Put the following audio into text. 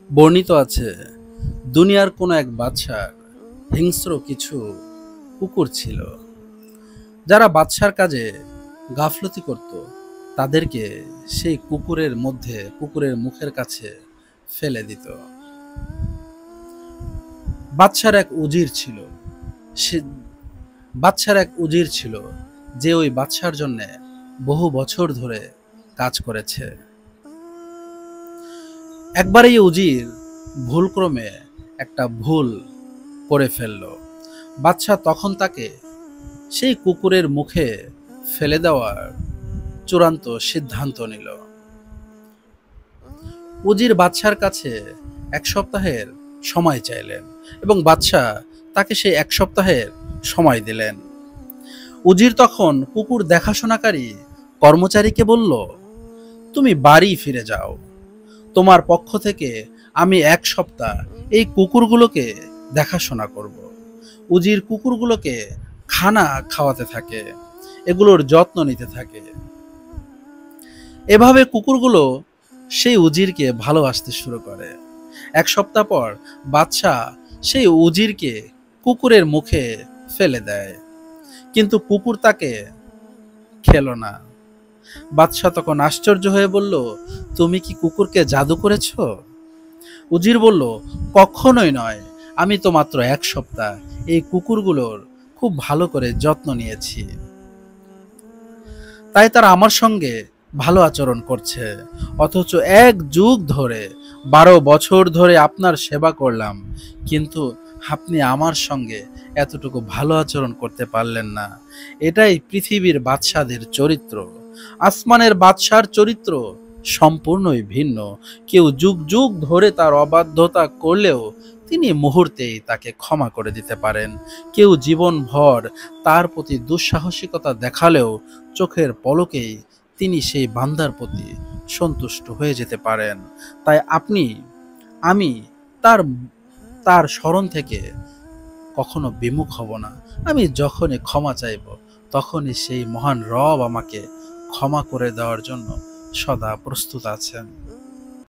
বর্ণিত আছে, দুনিয়ার কোনো এক বাদশার হিংস্র কিছু কুকুর ছিল, যারা বাদশার কাজে গাফলতি করত তাদেরকে সেই কুকুরের মুখের কাছে ফেলে দিত। বাদশার এক উজির ছিল সে বাদশার এক উজির ছিল যে ওই বাদশার জন্য বহু বছর ধরে কাজ করেছে। একবার এই উজির ভুলক্রমে একটা ভুল করে ফেলল। বাদশা তখন তাকে সেই কুকুরের মুখে ফেলে দেওয়ার চূড়ান্ত সিদ্ধান্ত নিল। উজির বাদশার কাছে 1 সপ্তাহের সময় চাইলেন এবং বাদশা তাকে সেই 1 সপ্তাহের সময় দিলেন। উজির তখন কুকুর দেখাশোনাকারী কর্মচারীকে বলল, তুমি বাড়ি ফিরে যাও, তোমার পক্ষ থেকে আমি 1 সপ্তাহ এই কুকুরগুলোকে দেখাশোনা করব। উজির কুকুরগুলোকে খানা খাওয়াতে থাকে, এগুলোর যত্ন নিতে থাকে। এভাবে কুকুরগুলো সেই উজিরকে ভালোবাসতে শুরু করে। 1 সপ্তাহ পর বাদশাহ সেই উজিরকে কুকুরের মুখে ফেলে দেয়, কিন্তু কুকুর তাকে খেলো না। বাদশাহ তখন আশ্চর্য হয়ে বলল, তুমি কি কুকুরকে জাদু করেছ? উজির বলল, কখনোই নয়, আমি তো মাত্র 1 সপ্তাহ এই কুকুরগুলোর খুব ভালো করে যত্ন নিয়েছি, তাই তারা আমার সঙ্গে ভালো আচরণ করছে। অথচ 1 যুগ ধরে 12 বছর ধরে আপনার সেবা করলাম, কিন্তু আপনি আমার সঙ্গে এতটুকু ভালো আচরণ করতে পারলেন না। এটাই পৃথিবীর বাদশাদের চরিত্র। আসমানের বাদশার চরিত্র সম্পূর্ণই ভিন্ন। কেউ যুগ যুগ ধরে তার অবাধ্যতা করলেও তিনি মুহূর্তেই তাকে ক্ষমা করে দিতে পারেন। কেউ জীবনভর তার প্রতি দুঃসাহসিকতা দেখালেও চোখের পলকেই তিনি সেই বান্দার প্রতি সন্তুষ্ট হয়ে যেতে পারেন। তাই আমি তার তার স্মরণ থেকে কখনো বিমুখ হব না। আমি যখনই ক্ষমা চাইব, তখনই সেই মহান রব আমাকে ক্ষমা করে দেওয়ার জন্য সদা প্রস্তুত আছেন।